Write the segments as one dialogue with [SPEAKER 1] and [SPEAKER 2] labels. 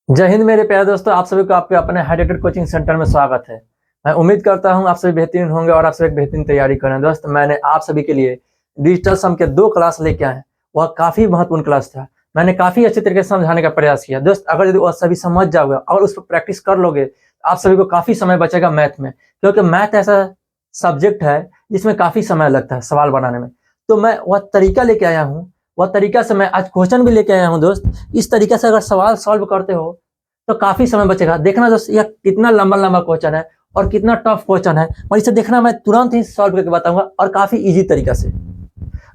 [SPEAKER 1] जय हिंद मेरे प्यारे दोस्तों, आप सभी को आपके अपने हाइड्रेटेड कोचिंग सेंटर में स्वागत है। मैं उम्मीद करता हूं आप सभी बेहतरीन होंगे और आप सभी बेहतरीन तैयारी करें। दोस्त, मैंने आप सभी के लिए डिजिटल सम के 2 क्लास लेके आए हैं। वह काफी महत्वपूर्ण क्लास था। मैंने काफी अच्छे तरीके से समझाने का प्रयास किया। दोस्त, अगर यदि वह सभी समझ जाओगे और उस पर प्रैक्टिस कर लोगे, आप सभी को काफी समय बचेगा मैथ में, क्योंकि मैथ ऐसा सब्जेक्ट है जिसमें काफी समय लगता है सवाल बनाने में। तो मैं वह तरीका लेके आया हूँ, वह तरीका से मैं आज क्वेश्चन भी लेके आया हूँ। दोस्त, इस तरीके से अगर सवाल सॉल्व करते हो तो काफी समय बचेगा। देखना दोस्त, यह कितना लंबा लंबा क्वेश्चन है और कितना टफ क्वेश्चन है, और इसे देखना मैं तुरंत ही सॉल्व करके बताऊंगा और काफी इजी तरीका से।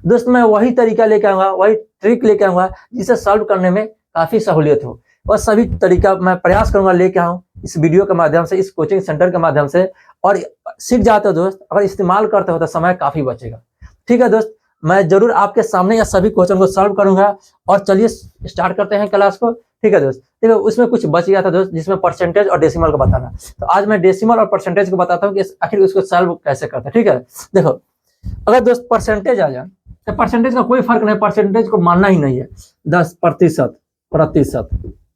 [SPEAKER 1] दोस्त, मैं वही तरीका लेके आऊंगा, वही ट्रिक लेके आऊंगा जिसे सॉल्व करने में काफी सहूलियत हो। वह सभी तरीका मैं प्रयास करूंगा लेके आऊं इस वीडियो के माध्यम से, इस कोचिंग सेंटर के माध्यम से। और सीख जाते हो दोस्त, अगर इस्तेमाल करते हो तो समय काफी बचेगा। ठीक है दोस्त, मैं जरूर आपके सामने यह सभी क्वेश्चन को सॉल्व करूंगा। और चलिए स्टार्ट करते हैं क्लास को। ठीक है दोस्त, देखो उसमें कुछ बच गया था दोस्त, जिसमें परसेंटेज और डेसिमल को बताना। तो आज मैं डेसिमल और परसेंटेज को बताता हूँ कि आखिर उसको सॉल्व कैसे करते हैं। ठीक है, देखो अगर दोस्त परसेंटेज आ जाए तो परसेंटेज का कोई फर्क नहीं, परसेंटेज को मानना ही नहीं है। 10%, प्रतिशत,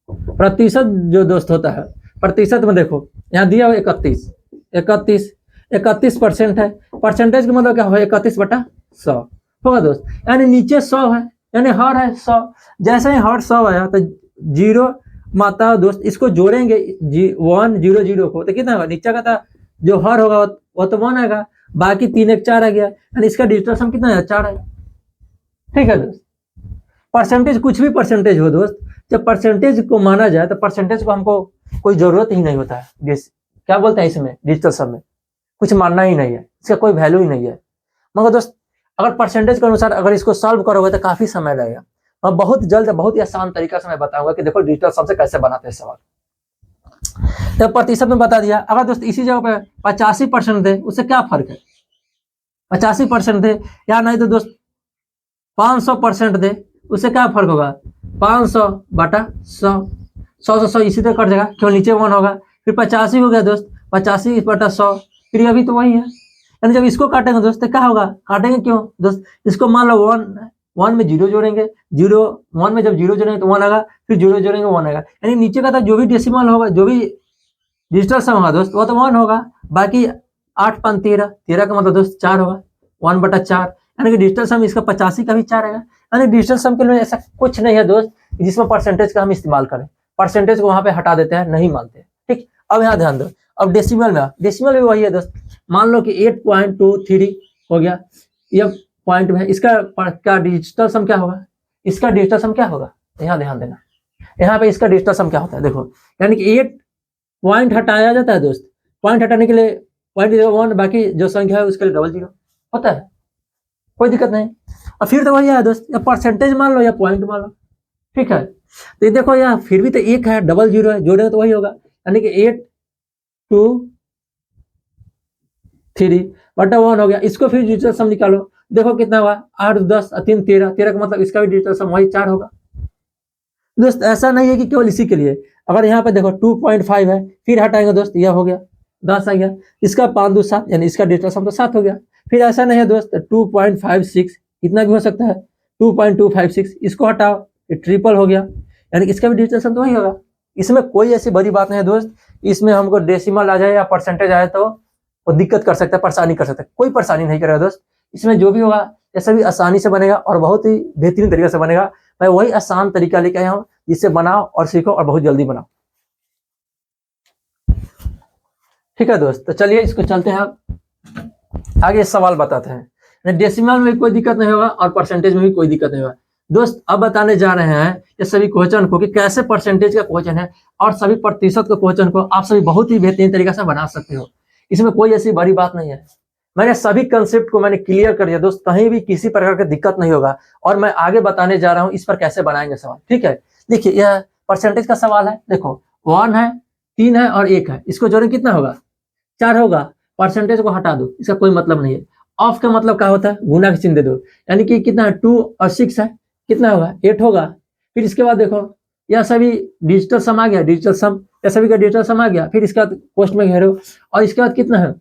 [SPEAKER 1] प्रतिशत जो दोस्त होता है, प्रतिशत में देखो यहाँ दिया हुआ 31, 31, 31% है। परसेंटेज का मतलब क्या होगा? 31/100 होगा दोस्त, यानी नीचे 100 है, यानी हर है 100। जैसे ही हर 100 आया तो जीरो माता दोस्त, इसको जोड़ेंगे 1 0 0 को, तो कितना होगा? नीचे का था जो हर होगा वो तो 1 आएगा, बाकी 3 1 4 आ गया, यानी इसका डिजिटल सम कितना है? 4 है। ठीक है दोस्त, परसेंटेज कुछ भी परसेंटेज हो दोस्त, जब परसेंटेज को माना जाए तो परसेंटेज को हमको कोई जरूरत ही नहीं होता है। क्या बोलते हैं इसमें, डिजिटल सम में कुछ मानना ही नहीं है, इसका कोई वैल्यू ही नहीं है। मगर दोस्त, अगर परसेंटेज के अनुसार अगर इसको सॉल्व करोगे तो काफी समय लगेगा। मैं बहुत जल्द, बहुत ही आसान तरीका से मैं बताऊंगा कि देखो डिजिटल सम से कैसे बनाते हैं सवाल। तो प्रतिशत में बता दिया। अगर दोस्त इसी जगह पे 85% दे, उससे क्या फर्क है? 85% दे या नहीं तो दोस्त 500% दे, उससे क्या फर्क होगा? 500/100, 100 से 100 इसी तरह कट जाएगा, क्यों? नीचे 1 होगा। फिर 85 हो गया दोस्त, 85/100, फिर अभी तो वही है। यानी जब इसको काटेंगे दोस्त तो क्या होगा? काटेंगे क्यों दोस्त? इसको मान लो 1 में 0 जोड़ेंगे, 1 में जब 0 जोड़ेंगे तो 1 आएगा, फिर 0 जोड़ेंगे 1 आएगा, यानी नीचे का था जो भी डेसिमल होगा, जो भी डिजिटल सम होगा दोस्त, वो तो 1 होगा। बाकी 8 5 13, 13 का मतलब दोस्त 4 होगा, 1/4, यानी कि डिजिटल सम इसका 85 का भी 4 आएगा। यानी डिजिटल सम के लिए ऐसा कुछ नहीं है दोस्त जिसमें परसेंटेज का हम इस्तेमाल करें। परसेंटेज को वहां पे हटा देते हैं, नहीं मानते। ठीक, अब यहाँ ध्यान दो। अब डेसिमल में, डेसिमल भी वही है दोस्त। मान लो कि 8.23 हो गया, यह पॉइंट में है, इसका डिजिटल सम क्या होगा? इसका डिजिटल सम क्या होगा? यहाँ ध्यान देना, यहाँ पे इसका डिजिटल सम क्या होता है देखो, यानी कि 8 पॉइंट हटाया जाता है दोस्त। पॉइंट हटाने के लिए .01, बाकी जो संख्या है उसके लिए 00 होता है, कोई दिक्कत नहीं। और फिर तो वही है दोस्त, या परसेंटेज मान लो या पॉइंट मान लो। ठीक है, तो देखो यहाँ फिर भी तो 1 है, 00 है, जोड़ेंगे तो वही होगा, यानी कि 8/1 हो गया। इसको फिर डिजिटल सम निकालो, देखो कितना हुआ? 8 10 3 13, 13 का मतलब इसका भी डिजिटल सम वही 4 होगा। दोस्त ऐसा नहीं है कि केवल इसी के लिए, अगर यहाँ पे देखो 2.5 है, फिर हटाएंगे दोस्त, यह हो गया 10 आ गया, इसका 5 2 7, यानी इसका डिजिटल सम तो 7 हो गया। फिर ऐसा नहीं है दोस्त 2.56, इतना भी हो सकता है 2.256, इसको हटाओ, ये ट्रिपल हो गया, यानी इसका भी डिजिटल सम तो वही होगा। इसमें कोई ऐसी बड़ी बात नहीं है दोस्त, इसमें हमको डेसिमल आ जाए या परसेंटेज आए तो वो दिक्कत कर सकता है, परेशानी कर सकता है। कोई परेशानी नहीं करेगा दोस्त, इसमें जो भी होगा ये सभी आसानी से बनेगा और बहुत ही बेहतरीन तरीके से बनेगा। मैं वही आसान तरीका लेके आया हूँ जिससे बनाओ और सीखो और बहुत जल्दी बनाओ। ठीक है दोस्त, तो चलिए इसको चलते हैं आगे, सवाल बताते हैं। डेसिमल में कोई दिक्कत नहीं होगा और परसेंटेज में भी कोई दिक्कत नहीं होगा। दोस्त अब बताने जा रहे हैं ये सभी क्वेश्चन को कि कैसे परसेंटेज का क्वेश्चन है और सभी प्रतिशत के क्वेश्चन को आप सभी बहुत ही बेहतरीन तरीके से बना सकते हो। इसमें कोई ऐसी बड़ी बात नहीं है। मैंने सभी कंसेप्ट को मैंने क्लियर कर दिया दोस्त, कहीं भी किसी प्रकार की दिक्कत नहीं होगा। और मैं आगे बताने जा रहा हूँ इस पर कैसे बनाएंगे सवाल। ठीक है, देखिए यह परसेंटेज का सवाल है। देखो 1 है, 3 है और 1 है, इसको जोड़े कितना होगा? 4 होगा। परसेंटेज को हटा दो, इसका कोई मतलब नहीं है। ऑफ का मतलब क्या होता है? गुना का चिन्ह दे दो, यानी कि कितना है? 2 और 6 है, कितना होगा? 8 होगा। फिर इसके बाद देखो यह सभी डिजिटल सम आ गया, डिजिटल सम, यह सभी का डिजिटल सम आ गया। फिर इसके बाद पोस्ट में घेरो, और इसके बाद कितना है?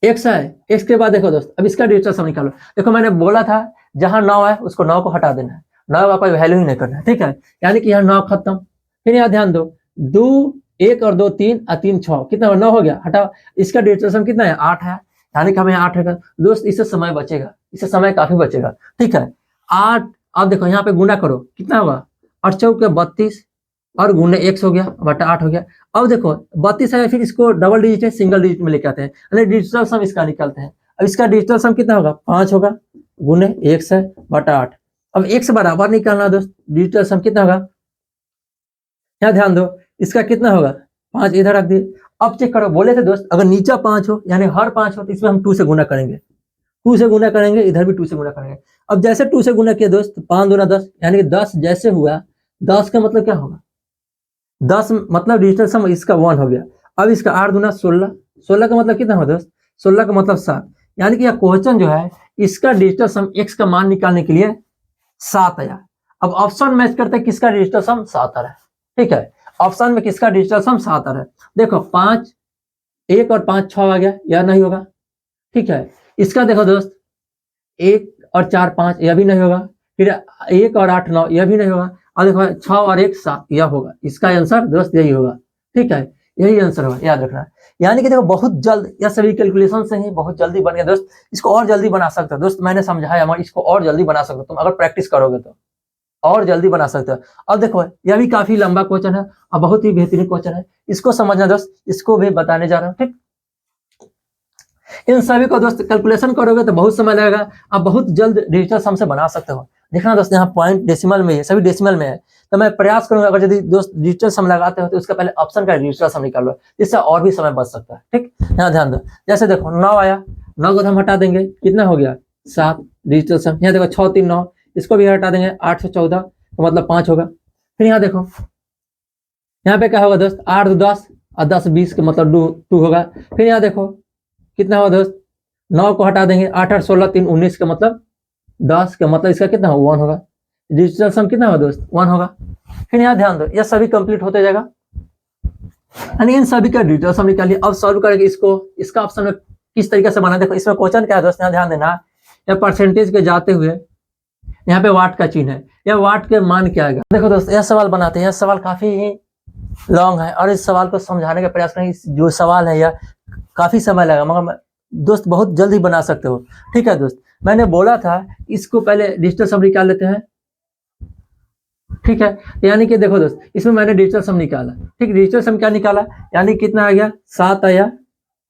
[SPEAKER 1] x है। x के बाद देखो दोस्त, अब इसका डिजिटल सम निकालो। देखो मैंने बोला था जहां 9 है उसको 9 को हटा देना है, 9 का कोई वैल्यू ही नहीं करना है, ठीक है। यानी कि यहाँ 9 खत्म। फिर यहाँ ध्यान दो, 2 1 और 2 3 और 3 6 कितना 9 हो गया, हटाओ। इसका डिजिटल सम कितना है 8 है, यानी कि हमें 8 है दोस्त। इससे समय बचेगा, इससे समय काफी बचेगा, ठीक है। 8 अब देखो यहाँ पे गुना करो कितना होगा, 8 चौके 32 और गुने x हो गया बटा 8 हो गया। अब देखो 32 है, फिर इसको डबल डिजिट है सिंगल डिजिट में लेके आते हैं, यानी डिजिटल सम इसका निकालते हैं। अब इसका डिजिटल सम कितना होगा 5 होगा गुने x है बटा 8। अब x बराबर निकालना दोस्त, डिजिटल सम कितना होगा, यहाँ ध्यान दो इसका कितना होगा 5, इधर रख दिए। अब चेक करो, बोले थे दोस्त अगर नीचा 5 हो यानी हर 5 हो तो इसमें हम 2 से गुना करेंगे, 2 से गुना करेंगे, इधर भी 2 से गुना करेंगे। अब जैसे 2 से गुना किया दोस्त, 5 दूना 10 यानी कि 10 जैसे हुआ, 10 का मतलब क्या होगा 10 मतलब डिजिटल सम इसका 1 हो गया। अब इसका 8 दूना 16, 16 का मतलब कितना होगा दोस्त, 16 का मतलब 7, यानी कि यह क्वेश्चन जो है इसका डिजिटल सम x का मान निकालने के लिए 7 आया। अब ऑप्शन मैच करते हैं किसका डिजिटल सम 7 आ रहा है, ठीक है। ऑप्शन में किसका डिजिटल सम 7 आ रहा है, देखो 5 1 और 5 6 आ गया, यह नहीं होगा, ठीक है। इसका देखो दोस्त 1 और 4 5 यह भी नहीं होगा, फिर 1 और 8 9 यह भी नहीं होगा, और देखो 6 और 1 7 यह होगा। इसका आंसर दोस्त यही होगा, ठीक है, यही आंसर होगा, याद रखना। यानी कि देखो बहुत जल्द यह सभी कैलकुलेशन से ही बहुत जल्दी बन गया दोस्त। इसको और जल्दी बना सकते हो दोस्त, मैंने समझाया हमारे, इसको और जल्दी बना सकते हो तुम अगर प्रैक्टिस करोगे तो और जल्दी बना सकते हो। अब देखो यह भी काफी लंबा क्वेश्चन है और बहुत ही बेहतरीन क्वेश्चन है, इसको समझना दोस्त, इसको भी बताने जा रहा हूँ, ठीक। इन सभी को दोस्त कैलकुलेशन करोगे तो बहुत समय लगेगा, आप बहुत जल्द डिजिटल सम से बना सकते हो। देखना दोस्त यहाँ पॉइंट डेसिमल में है, सभी डेसिमल में है, तो मैं प्रयास करूंगा अगर यदि दोस्त डिजिटल सम लगाते हो तो उसका पहले ऑप्शन का डिजिटल सम निकालो, इससे और भी समय बच सकता है, ठीक। यहाँ ध्यान दो, जैसे देखो 9 आया, 9 को हम हटा देंगे कितना हो गया 7 डिजिटल सम। यहाँ देखो 6 3 9, इसको भी हटा देंगे 8 से 14 तो मतलब 5 होगा। फिर यहाँ देखो यहाँ पे क्या होगा दोस्त 8 10 और 10 20 का मतलब 2 होगा। फिर यहाँ देखो कितना होगा दोस्त, 9 को हटा देंगे 8 और 16 3 19 का मतलब 10 का मतलब इसका कितना होगा 1 होगा। डिजिटल सम कितना होगा दोस्त 1 होगा। फिर यहाँ ध्यान दो यह सभी कंप्लीट होते जाएगा, यानी इन सभी का डिजिटल सम निकालिए। अब सॉल्व करेंगे इसको, इसका ऑप्शन में किस तरीके से बना, देखो इसमें क्वेश्चन क्या है दोस्त, यहाँ ध्यान देना, यह परसेंटेज के जाते हुए यहाँ पे वाट का चिन्ह है, यह वाट के मान क्या आएगा। देखो दोस्त यह सवाल बनाते हैं, यह सवाल काफी लॉन्ग है और इस सवाल को समझाने का प्रयास करें। जो सवाल है यह काफी समय लगेगा मगर दोस्त बहुत जल्दी बना सकते हो, ठीक है दोस्त। मैंने बोला था इसको पहले डिजिटल सम निकाल लेते हैं, ठीक है। यानी कि देखो दोस्त इसमें मैंने डिजिटल सम निकाला, ठीक। डिजिटल सम क्या निकाला, यानी कितना आ गया 7 आया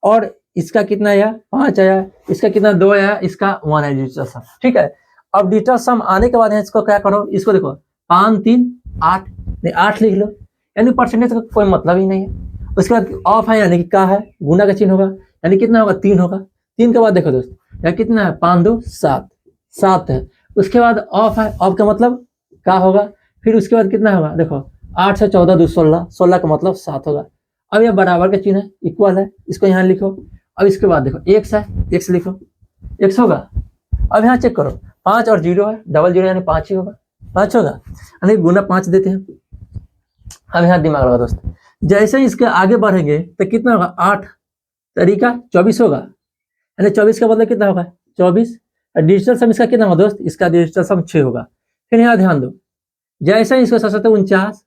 [SPEAKER 1] और इसका कितना आया 5 आया, इसका कितना 2 आया, इसका 1 है डिजिटल सम, ठीक है। अब डिजिटल सम आने के बाद इसको क्या करो, इसको देखो 5 3 8 नहीं 8 लिख लो, यानी परसेंटेज का कोई मतलब ही नहीं है। उसके बाद ऑफ है यानी कि क्या है गुना का चिन्ह होगा, यानी कितना होगा 3 होगा। 3 के बाद देखो दोस्त यह कितना है 5 2 7 7 है। उसके बाद ऑफ है, ऑफ का मतलब क्या होगा, फिर उसके बाद कितना होगा देखो 8 से 14 2 16, 16 का मतलब 7 होगा। अब यह बराबर का चिन्ह है, इक्वल है, इसको यहाँ लिखो। अब इसके बाद देखो x है, x लिखो, x होगा। अब यहाँ चेक करो 5 और 0 है, डबल 0 यानी 5 ही होगा, 5 होगा, यानी गुना 5 देते हैं। अब यहाँ दिमाग लगा दोस्त, जैसे ही इसके आगे बढ़ेंगे तो कितना होगा 8 तरीका 24 होगा, यानी 24 का मतलब कितना होगा 24। डिजिटल सम इसका कितना होगा दोस्त, इसका डिजिटल सम 6 होगा। फिर यहाँ ध्यान दो जैसे ही इसको साथ 49,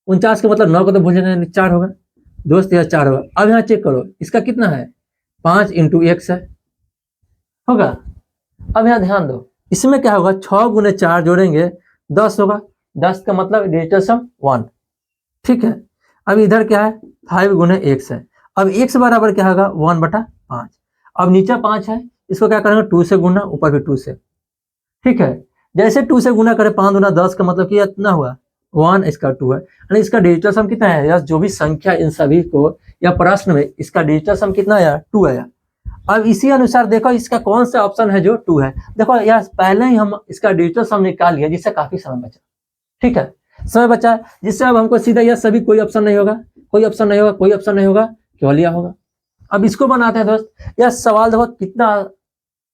[SPEAKER 1] 49 का मतलब 9 को तो भूल जाना 4 होगा दोस्त, यह 4 होगा। अब यहाँ चेक करो इसका कितना है 5 × x है होगा। अब यहाँ ध्यान दो इसमें क्या होगा 6 गुने 4 जोड़ेंगे 10 होगा, 10 का मतलब डिजिटल सम 1, ठीक है। अब इधर क्या है 5 गुने x है, अब x बराबर क्या होगा 1/5। अब नीचे 5 है, इसको क्या करेंगे 2 से गुना, ऊपर भी 2 से, ठीक है। जैसे 2 से गुना करें 5 दूना 10 का मतलब कि इतना हुआ 1, इसका 2 है, यानी इसका डिजिटल सम कितना है यार, जो भी संख्या इन सभी को या प्रश्न में इसका डिजिटल सम कितना आया 2 आया। अब इसी अनुसार देखो इसका कौन सा ऑप्शन है जो 2 है, देखो यार पहले ही हम इसका डिजिटल सम निकाल लिया जिससे काफी समय बचा, ठीक है, समय बचा जिससे अब हमको सीधा यह सभी कोई ऑप्शन नहीं होगा, कोई ऑप्शन नहीं होगा, कोई ऑप्शन नहीं होगा, केवल यह होगा। अब इसको बनाते हैं दोस्त, यह सवाल देखो कितना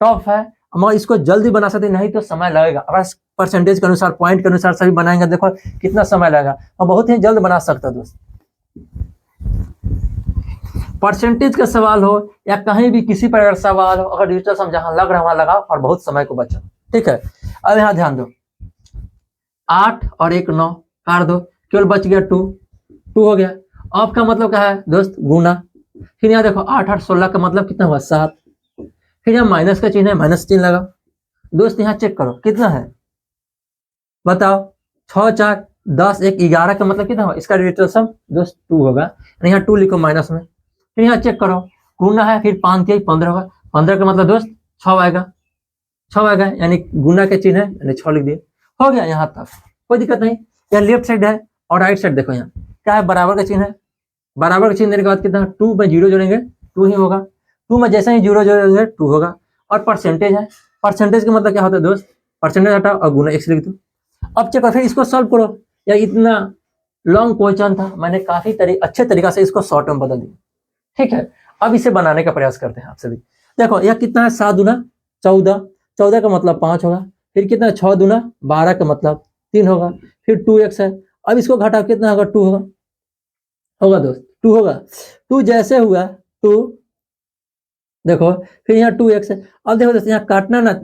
[SPEAKER 1] टफ है, हम इसको जल्दी बना सकते नहीं तो समय लगेगा। अगर परसेंटेज के अनुसार पॉइंट के अनुसार सभी बनाएंगे देखो कितना समय लगेगा, और बहुत ही जल्द बना सकते हैं दोस्त। परसेंटेज का सवाल हो या कहीं भी किसी पर सवाल हो, अगर डिजिटल सम जहां लग रहा है वहां लगाओ और बहुत समय को बचाओ, ठीक है। अब यहाँ ध्यान दो 8 और 1 9 काट दो, केवल बच गया 2 हो गया। अब का मतलब क्या है दोस्त, गुना। फिर यहाँ देखो 8 8 16 का मतलब कितना हुआ 7। फिर यहाँ माइनस का चिन्ह है, माइनस चिन्ह लगा। दोस्त यहाँ चेक करो कितना है, बताओ। 6 4 10 1 11 का मतलब कितना होगा, इसका डिजिटल सम दोस्त 2 होगा। यहाँ 2 लिखो माइनस में। फिर यहाँ चेक करो, गुना है, फिर 5 के 15 होगा। 15 का मतलब दोस्त 6 आएगा, 6 आएगा, यानी गुना के चिन्ह है, यानी 6 लिख दिए। हो गया यहाँ तक, कोई दिक्कत नहीं। यहाँ लेफ्ट साइड है और राइट साइड देखो, यहाँ क्या है, बराबर का चिन्ह है। बराबर का चिन्ह देने के बाद कितना, 2 में 0 जोड़ेंगे 2 ही होगा। 2 में जैसे ही 0 जोड़ेंगे 2 होगा। और परसेंटेज है, परसेंटेज का मतलब क्या होता है दोस्त, परसेंटेज हटाओ और गुना 1 से लिख दो। अब चेक करो, फिर इसको सॉल्व करो। या इतना लॉन्ग क्वेश्चन था, मैंने काफी अच्छे तरीका से इसको शॉर्ट में बदल दिया, ठीक है। अब इसे बनाने का प्रयास करते हैं आप सभी। देखो यह कितना है, 7 दूना 14, 14 का मतलब 5 होगा। फिर कितना, 6 दूना 12 का मतलब 3 होगा। फिर 2x है, अब इसको घटाओ कितना होगा, 2 होगा, होगा दोस्त 2 होगा। 2 जैसे हुआ 2, देखो फिर यहाँ 2x है। अब देखो दोस्त यहाँ काटना ना,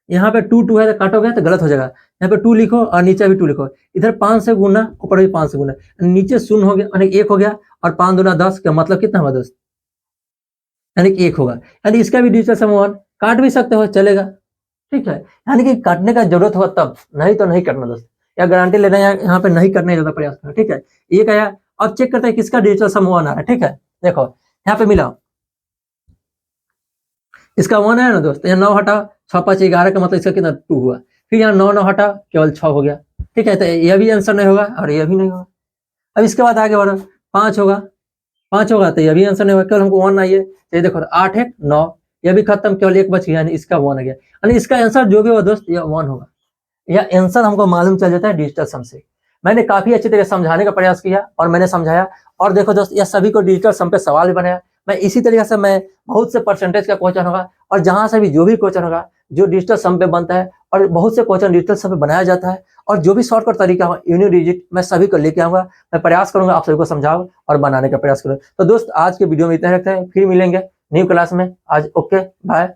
[SPEAKER 1] यहाँ पे 2 2 है तो काटोगे तो गलत हो जाएगा। यहाँ पे 2 लिखो और नीचे भी 2 लिखो। इधर 5 से गुना, ऊपर भी 5 से गुना, नीचे 0 हो गया, यानी 1 हो गया। और 5 दूना 10 का मतलब कितना हुआ दोस्त, यानी कि 1 होगा। यानी इसका भी डिजिटल सम 1, काट भी सकते हो, चलेगा, ठीक है। यानी कि काटने का जरूरत हो तब, नहीं तो नहीं करना दोस्त। या गारंटी लेना है, यहाँ पे नहीं करने ज्यादा प्रयास करना, ठीक है। एक आया, अब चेक करते हैं किसका डिजिटल सम 1 आ रहा है, ठीक है। देखो यहाँ पे मिला, इसका 1 है ना दोस्त, यहाँ 9 हटा, 6 5 11 का मतलब इसका कितना 2 हुआ। फिर यहाँ 9 9 हटा, केवल 6 हो गया, ठीक है। तो यह भी आंसर नहीं होगा और यह भी नहीं होगा। अब इसके बाद आगे बढ़ो, 5 होगा, 5 होगा तो यह भी आंसर नहीं होगा, केवल हमको 1 आइए। ये देखो 8 1 9, यह भी खत्म, केवल 1 बच गया, यानी इसका 1 आ गया। यानी इसका आंसर जो भी होगा दोस्त, यह 1 होगा। यह आंसर हमको मालूम चल जाता है डिजिटल सम से। मैंने काफी अच्छी तरह समझाने का प्रयास किया और मैंने समझाया। और देखो दोस्त, यह सभी को डिजिटल सम पे सवाल भी बनाया। मैं इसी तरीके से मैं बहुत से परसेंटेज का क्वेश्चन होगा, और जहां से भी जो भी क्वेश्चन होगा जो डिजिटल सम पे बनता है, और बहुत से क्वेश्चन डिजिटल सम पे बनाया जाता है, और जो भी शॉर्टकट तरीका हो यूनिक डिजिट, मैं सभी को लेके आऊंगा। मैं प्रयास करूंगा आप सभी को समझाऊं और बनाने का प्रयास करूँ। तो दोस्त आज के वीडियो में इतना रखते हैं, फिर मिलेंगे न्यू क्लास में। आज ओके बाय।